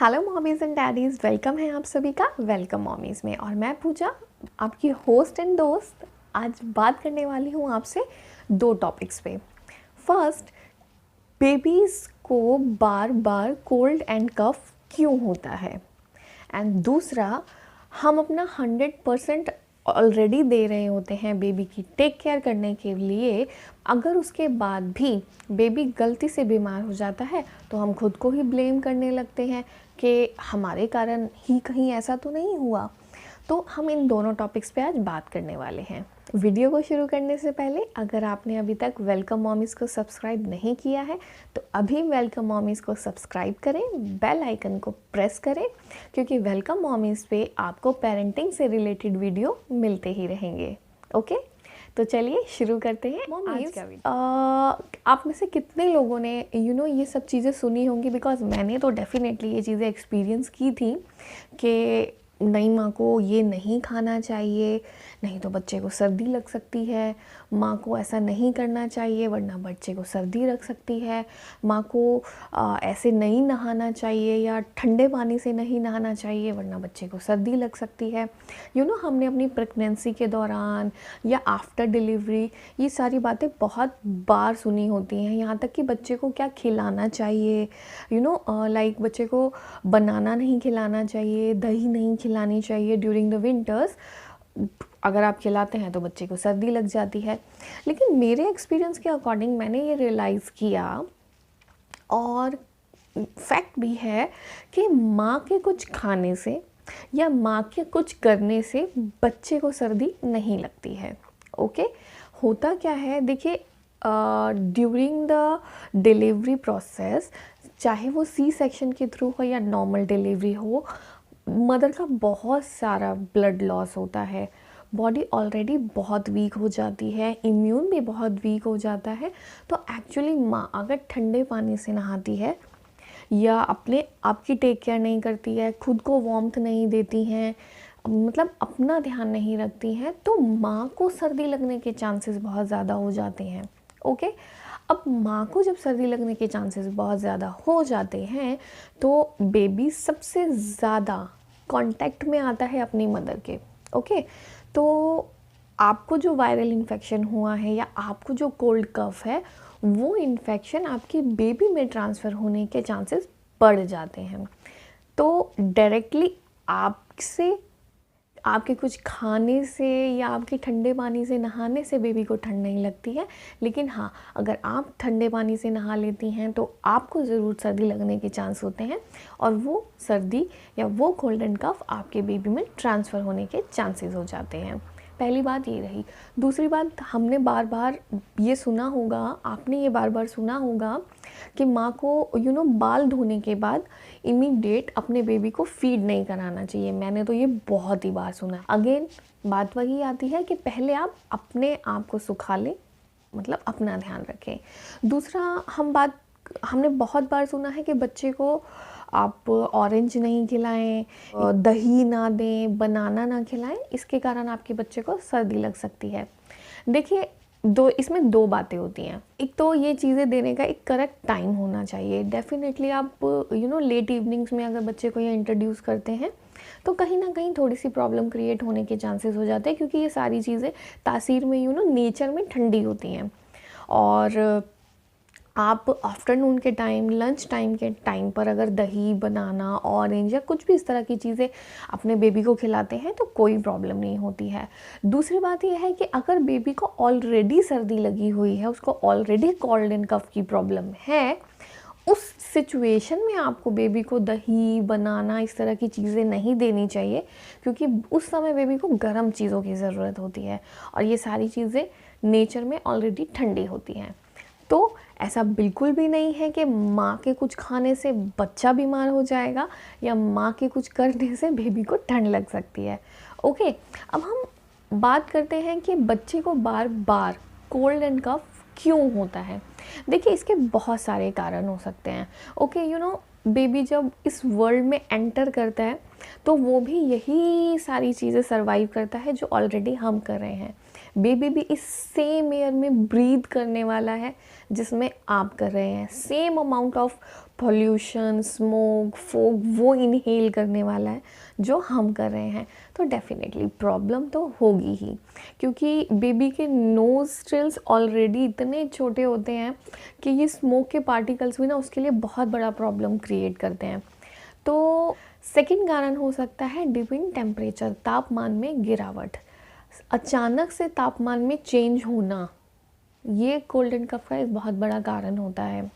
Hello mommies and daddies, welcome है आप सभी का वेलकम मॉमीज़ में। और मैं पूजा, आपकी होस्ट एंड दोस्त, आज बात करने वाली हूँ आपसे दो टॉपिक्स पे। फर्स्ट, बेबीज़ को बार बार कोल्ड एंड कफ क्यों होता है, एंड दूसरा, हम अपना 100% ऑलरेडी दे रहे होते हैं बेबी की टेक केयर करने के लिए, अगर उसके बाद भी बेबी गलती से बीमार हो जाता है तो हम खुद को ही ब्लेम करने लगते हैं कि हमारे कारण ही कहीं ऐसा तो नहीं हुआ। तो हम इन दोनों टॉपिक्स पे आज बात करने वाले हैं। वीडियो को शुरू करने से पहले अगर आपने अभी तक वेलकम मॉमीज़ को सब्सक्राइब नहीं किया है तो अभी वेलकम मॉमीज़ को सब्सक्राइब करें, बेल आइकन को प्रेस करें, क्योंकि वेलकम मॉमीज़ पे आपको पेरेंटिंग से रिलेटेड वीडियो मिलते ही रहेंगे। ओके, तो चलिए शुरू करते हैं। मॉमीज़, आप में से कितने लोगों ने ये सब चीज़ें सुनी होंगी, बिकॉज मैंने तो डेफिनेटली ये चीज़ें एक्सपीरियंस की थी कि नई माँ को ये नहीं खाना चाहिए, नहीं तो बच्चे को सर्दी लग सकती है। माँ को ऐसा नहीं करना चाहिए वरना बच्चे को सर्दी लग सकती है। माँ को ऐसे नहीं नहाना चाहिए या ठंडे पानी से नहीं नहाना चाहिए वरना बच्चे को सर्दी लग सकती है। हमने अपनी प्रेगनेंसी के दौरान या आफ्टर डिलीवरी ये सारी बातें बहुत बार सुनी होती हैं। यहाँ तक कि बच्चे को क्या खिलाना चाहिए, लाइक बच्चे को बनाना नहीं खिलाना चाहिए, दही नहीं खिलानी चाहिए ड्यूरिंग द विंटर्स। अगर आप खिलाते हैं तो बच्चे को सर्दी लग जाती है। लेकिन मेरे एक्सपीरियंस के अकॉर्डिंग मैंने ये रियलाइज़ किया, और फैक्ट भी है, कि माँ के कुछ खाने से या माँ के कुछ करने से बच्चे को सर्दी नहीं लगती है। ओके, होता क्या है, देखिए, ड्यूरिंग द डिलीवरी प्रोसेस, चाहे वो सी सेक्शन के थ्रू हो या नॉर्मल डिलीवरी हो, मदर का बहुत सारा ब्लड लॉस होता है। बॉडी ऑलरेडी बहुत वीक हो जाती है, इम्यून भी बहुत वीक हो जाता है। तो एक्चुअली माँ अगर ठंडे पानी से नहाती है या अपने आपकी टेक केयर नहीं करती है, खुद को वार्मथ नहीं देती हैं, मतलब अपना ध्यान नहीं रखती हैं, तो माँ को सर्दी लगने के चांसेस बहुत ज़्यादा हो जाते हैं। ओके, अब माँ को जब सर्दी लगने के चांसेस बहुत ज़्यादा हो जाते हैं तो बेबी सबसे ज़्यादा कांटेक्ट में आता है अपनी मदर के। ओके, तो आपको जो वायरल इन्फेक्शन हुआ है या आपको जो कोल्ड कफ है, वो इन्फेक्शन आपकी बेबी में ट्रांसफ़र होने के चांसेस बढ़ जाते हैं। तो डायरेक्टली आपसे, आपके कुछ खाने से या आपके ठंडे पानी से नहाने से बेबी को ठंड नहीं लगती है। लेकिन हाँ, अगर आप ठंडे पानी से नहा लेती हैं तो आपको ज़रूर सर्दी लगने के चांस होते हैं, और वो सर्दी या वो कोल्ड एंड कफ आपके बेबी में ट्रांसफ़र होने के चांसेस हो जाते हैं। पहली बात ये रही। दूसरी बात, हमने बार बार ये सुना होगा, आपने ये बार बार सुना होगा कि माँ को बाल धोने के बाद इमीडिएट अपने बेबी को फीड नहीं कराना चाहिए। मैंने तो ये बहुत ही बार सुना है। अगेन बात वही आती है कि पहले आप अपने आप को सुखा लें, मतलब अपना ध्यान रखें। दूसरा, हमने बहुत बार सुना है कि बच्चे को आप ऑरेंज नहीं खिलाएं, दही ना दें, बनाना ना खिलाएं, इसके कारण आपके बच्चे को सर्दी लग सकती है। देखिए, इसमें दो बातें होती हैं। एक तो ये चीज़ें देने का एक करेक्ट टाइम होना चाहिए। डेफिनेटली आप लेट इवनिंग्स में अगर बच्चे को ये इंट्रोड्यूस करते हैं तो कहीं ना कहीं थोड़ी सी प्रॉब्लम क्रिएट होने के चांसेस हो जाते हैं, क्योंकि ये सारी चीज़ें तासीर में नेचर में ठंडी होती हैं। और आप आफ्टरनून के टाइम, लंच टाइम के टाइम पर अगर दही, बनाना, ऑरेंज या कुछ भी इस तरह की चीज़ें अपने बेबी को खिलाते हैं तो कोई प्रॉब्लम नहीं होती है। दूसरी बात यह है कि अगर बेबी को ऑलरेडी सर्दी लगी हुई है, उसको ऑलरेडी कोल्ड एंड कफ की प्रॉब्लम है, उस सिचुएशन में आपको बेबी को दही, बनाना, इस तरह की चीज़ें नहीं देनी चाहिए, क्योंकि उस समय बेबी को गर्म चीज़ों की ज़रूरत होती है, और ये सारी चीज़ें नेचर में ऑलरेडी ठंडी होती हैं। तो ऐसा बिल्कुल भी नहीं है कि माँ के कुछ खाने से बच्चा बीमार हो जाएगा या माँ के कुछ करने से बेबी को ठंड लग सकती है। ओके, अब हम बात करते हैं कि बच्चे को बार बार कोल्ड एंड कफ क्यों होता है। देखिए, इसके बहुत सारे कारण हो सकते हैं। ओके, बेबी जब इस वर्ल्ड में एंटर करता है तो वो भी यही सारी चीज़ें सर्वाइव करता है जो ऑलरेडी हम कर रहे हैं। बेबी भी इस सेम एयर में ब्रीथ करने वाला है जिसमें आप कर रहे हैं। Same amount of pollution, smoke, fog वो इनहेल करने वाला है जो हम कर रहे हैं। तो डेफिनेटली प्रॉब्लम तो होगी ही, क्योंकि बेबी के नोस्ट्रिल्स ऑलरेडी इतने छोटे होते हैं कि ये स्मोक के पार्टिकल्स भी ना उसके लिए बहुत बड़ा प्रॉब्लम क्रिएट करते हैं। तो सेकंड कारण हो सकता है डिप इन टेम्परेचर, तापमान में गिरावट। अचानक से तापमान में चेंज होना, ये कोल्ड एंड कफ का एक बहुत बड़ा कारण होता है।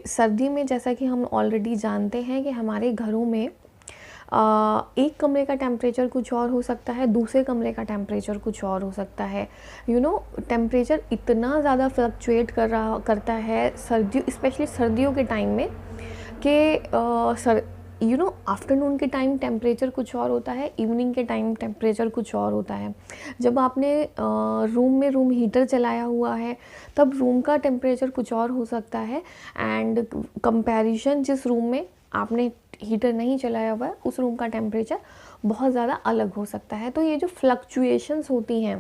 सर्दी में जैसा कि हम ऑलरेडी जानते हैं कि हमारे घरों में एक कमरे का टेम्परेचर कुछ और हो सकता है, दूसरे कमरे का टेम्परेचर कुछ और हो सकता है। टेम्परेचर इतना ज़्यादा फ्लक्चुएट करता है सर्दियों, स्पेशली सर्दियों के टाइम में कि आफ्टरनून के टाइम टेम्परेचर कुछ और होता है, इवनिंग के टाइम टेम्परेचर कुछ और होता है। जब आपने रूम हीटर चलाया हुआ है तब रूम का टेम्परेचर कुछ और हो सकता है, एंड कंपैरिजन जिस रूम में आपने हीटर नहीं चलाया हुआ है उस रूम का टेम्परेचर बहुत ज़्यादा अलग हो सकता है। तो ये जो फ्लक्चुएशंस होती हैं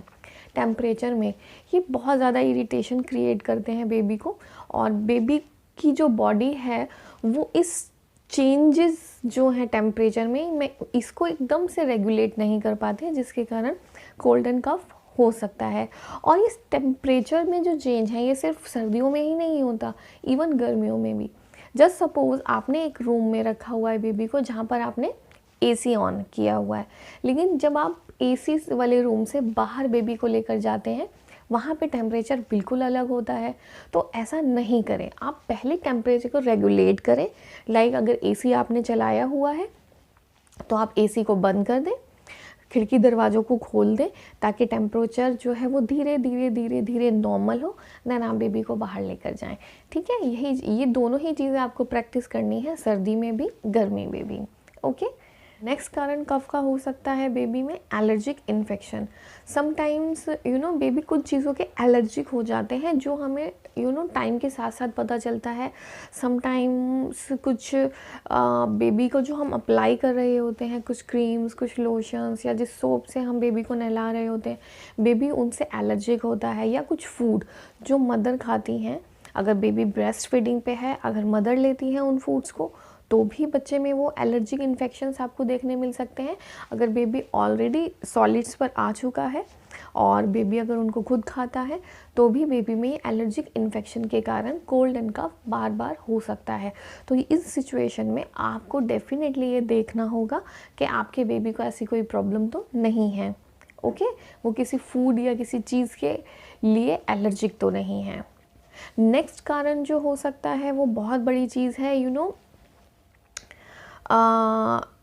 टेम्परेचर में, ये बहुत ज़्यादा इरिटेशन क्रिएट करते हैं बेबी को, और बेबी की जो बॉडी है वो इस चेंजेस जो हैं टेम्परेचर में इसको एकदम से रेगुलेट नहीं कर पाते हैं, जिसके कारण कोल्ड एंड कफ हो सकता है। और इस टेम्परेचर में जो चेंज है ये सिर्फ सर्दियों में ही नहीं होता, इवन गर्मियों में भी। जस्ट सपोज़ आपने एक रूम में रखा हुआ है बेबी को जहाँ पर आपने एसी ऑन किया हुआ है, लेकिन जब आप एसी वाले रूम से बाहर बेबी को लेकर जाते हैं वहाँ पे टेम्परेचर बिल्कुल अलग होता है। तो ऐसा नहीं करें, आप पहले टेम्परेचर को रेगुलेट करें। लाइक अगर एसी आपने चलाया हुआ है तो आप एसी को बंद कर दें, खिड़की दरवाज़ों को खोल दें, ताकि टेम्परेचर जो है वो धीरे धीरे नॉर्मल हो, देन आप बेबी को बाहर लेकर जाएं। ठीक है, ये दोनों ही चीज़ें आपको प्रैक्टिस करनी है, सर्दी में भी गर्मी में भी। ओके। नेक्स्ट कारण कफ का हो सकता है बेबी में एलर्जिक इन्फेक्शन। समटाइम्स बेबी कुछ चीज़ों के एलर्जिक हो जाते हैं जो हमें टाइम के साथ साथ पता चलता है। समटाइम्स कुछ बेबी को जो हम अप्लाई कर रहे होते हैं, कुछ क्रीम्स, कुछ लोशंस, या जिस सोप से हम बेबी को नहला रहे होते हैं, बेबी उनसे एलर्जिक होता है। या कुछ फूड जो मदर खाती हैं, अगर बेबी ब्रेस्ट फीडिंग पे है, अगर मदर लेती हैं उन फूड्स को, तो भी बच्चे में वो एलर्जिक इन्फेक्शंस आपको देखने मिल सकते हैं। अगर बेबी ऑलरेडी सॉलिड्स पर आ चुका है और बेबी अगर उनको खुद खाता है तो भी बेबी में एलर्जिक इन्फेक्शन के कारण कोल्ड एंड कफ बार बार हो सकता है। तो इस सिचुएशन में आपको डेफिनेटली ये देखना होगा कि आपके बेबी को ऐसी कोई प्रॉब्लम तो नहीं है। ओके, वो किसी फूड या किसी चीज़ के लिए एलर्जिक तो नहीं है। नेक्स्ट कारण जो हो सकता है वो बहुत बड़ी चीज़ है,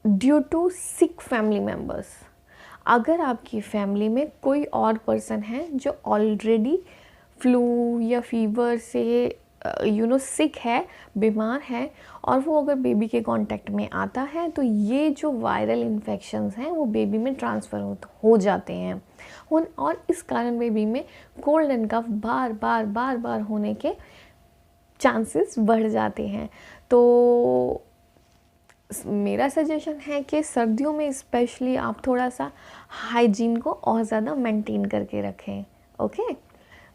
due to sick family members. अगर आपकी फैमिली में कोई और पर्सन है जो ऑलरेडी फ्लू या फीवर से सिक है, बीमार है, और वो अगर बेबी के कांटेक्ट में आता है तो ये जो वायरल इन्फेक्शंस हैं वो बेबी में ट्रांसफ़र हो जाते हैं, और इस कारण बेबी में कोल्ड एंड कफ बार बार होने के चांसेस बढ़ जाते हैं। तो मेरा सजेशन है कि सर्दियों में स्पेशली आप थोड़ा सा हाइजीन को और ज़्यादा मेंटेन करके रखें। ओके,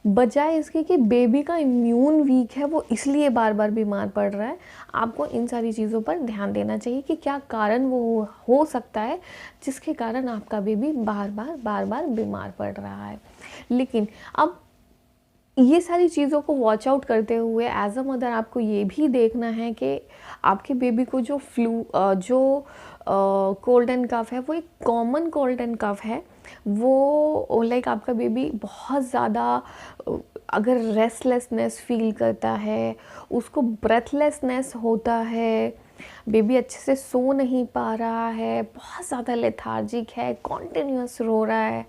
बजाय इसके कि बेबी का इम्यून वीक है वो इसलिए बार बार बीमार पड़ रहा है, आपको इन सारी चीज़ों पर ध्यान देना चाहिए कि क्या कारण वो हो सकता है जिसके कारण आपका बेबी बार बार बीमार पड़ रहा है। लेकिन अब ये सारी चीज़ों को वॉच आउट करते हुए एज अ मदर आपको ये भी देखना है कि आपके बेबी को जो कोल्ड एंड कफ है वो एक कॉमन कोल्ड एंड कफ है। वो लाइक आपका बेबी बहुत ज़्यादा अगर रेस्टलेसनेस फील करता है, उसको ब्रेथलेसनेस होता है, बेबी अच्छे से सो नहीं पा रहा है, बहुत ज़्यादा लेथार्जिक है, कॉन्टिन्यूस रो रहा है,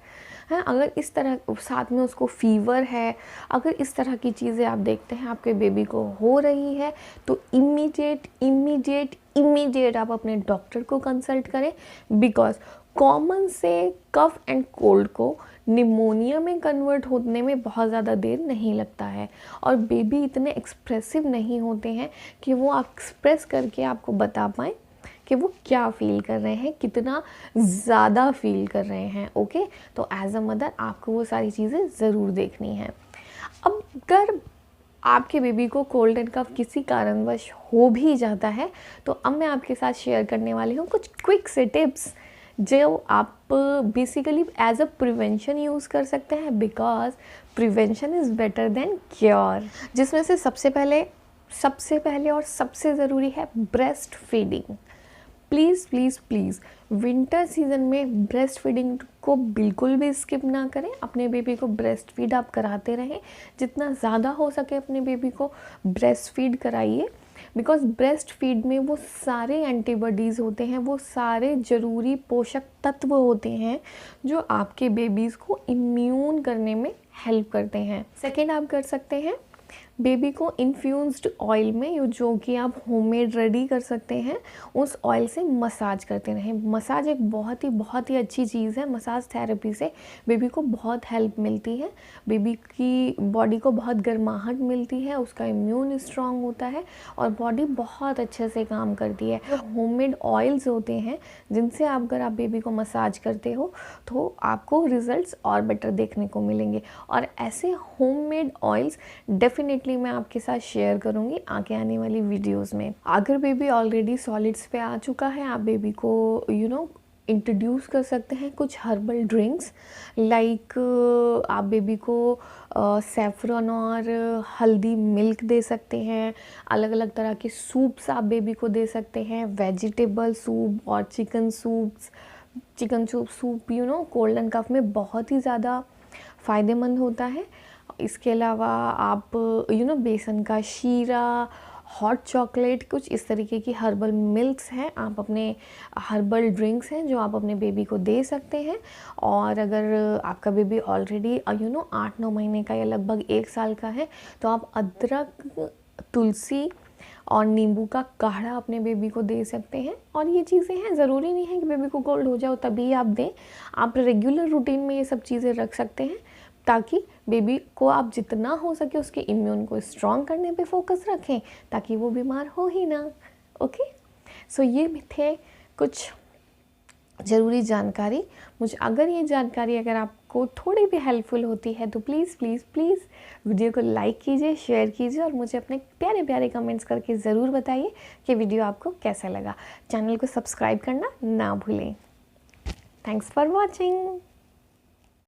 अगर इस तरह साथ में उसको फीवर है, अगर इस तरह की चीज़ें आप देखते हैं आपके बेबी को हो रही है, तो इमीडिएट आप अपने डॉक्टर को कंसल्ट करें। बिकॉज कॉमन से कफ एंड कोल्ड को निमोनिया में कन्वर्ट होने में बहुत ज़्यादा देर नहीं लगता है, और बेबी इतने एक्सप्रेसिव नहीं होते हैं कि वो एक्सप्रेस करके आपको बता पाएँ कि कि वो क्या फ़ील कर रहे हैं, कितना ज़्यादा फ़ील कर रहे हैं। ओके, तो एज अ मदर आपको वो सारी चीज़ें ज़रूर देखनी है। अब अगर आपके बेबी को कोल्ड एंड कफ किसी कारणवश हो भी जाता है, तो अब मैं आपके साथ शेयर करने वाली हूँ कुछ क्विक से टिप्स जो आप basically as a prevention use कर सकते हैं, because prevention is better than cure. जिसमें से सबसे पहले और सबसे ज़रूरी है breast feeding. Please please please winter season में ब्रेस्ट फीडिंग को बिल्कुल भी स्किप ना करें। अपने बेबी को ब्रेस्ट फीड आप कराते रहें, जितना ज़्यादा हो सके अपने बेबी को ब्रेस्ट फीड कराइए, बिकॉज ब्रेस्ट फीड में वो सारे एंटीबॉडीज़ होते हैं, वो सारे ज़रूरी पोषक तत्व होते हैं जो आपके बेबीज़ को इम्यून करने में हेल्प करते हैं। सेकेंड, आप कर सकते हैं बेबी को इन्फ्यूज़्ड ऑयल में, जो कि आप होममेड रेडी कर सकते हैं, उस ऑयल से मसाज करते रहें। मसाज एक बहुत ही अच्छी चीज़ है। मसाज थेरेपी से बेबी को बहुत हेल्प मिलती है, बेबी की बॉडी को बहुत गर्माहट मिलती है, उसका इम्यून स्ट्रांग होता है और बॉडी बहुत अच्छे से काम करती है। होममेड ऑयल्स होते हैं जिनसे अगर आप बेबी को मसाज करते हो तो आपको रिजल्ट्स और बेटर देखने को मिलेंगे। और ऐसे होममेड ऑयल्स डेफिनेटली मैं आपके साथ शेयर करूंगी आगे आने वाली वीडियोस में। अगर बेबी ऑलरेडी सॉलिड्स पे आ चुका है, आप बेबी को इंट्रोड्यूस कर सकते हैं कुछ हर्बल ड्रिंक्स, लाइक आप बेबी को सेफ्रॉन और हल्दी मिल्क दे सकते हैं। अलग अलग तरह के सूप्स आप बेबी को दे सकते हैं, वेजिटेबल सूप और चिकन सूप कोल्ड एंड कफ में बहुत ही ज़्यादा फ़ायदेमंद होता है। इसके अलावा आप बेसन का शीरा, हॉट चॉकलेट, कुछ इस तरीके की हर्बल मिल्क्स हैं, आप अपने हर्बल ड्रिंक्स हैं जो आप अपने बेबी को दे सकते हैं। और अगर आपका बेबी ऑलरेडी 8-9 महीने का या लगभग 1 साल का है, तो आप अदरक, तुलसी और नींबू का काढ़ा अपने बेबी को दे सकते हैं। और ये चीज़ें हैं, ज़रूरी नहीं है कि बेबी को कोल्ड हो जाओ तभी आप दें, आप रेगुलर रूटीन में ये सब चीज़ें रख सकते हैं, ताकि बेबी को आप जितना हो सके उसके इम्यून को स्ट्रॉन्ग करने पे फोकस रखें, ताकि वो बीमार हो ही ना। ओके, सो ये भी थे कुछ ज़रूरी जानकारी। अगर ये जानकारी अगर आपको थोड़ी भी हेल्पफुल होती है तो प्लीज़ प्लीज़ प्लीज़ वीडियो को लाइक कीजिए, शेयर कीजिए और मुझे अपने प्यारे प्यारे कमेंट्स करके ज़रूर बताइए कि वीडियो आपको कैसा लगा। चैनल को सब्सक्राइब करना ना भूलें। Thanks for watching.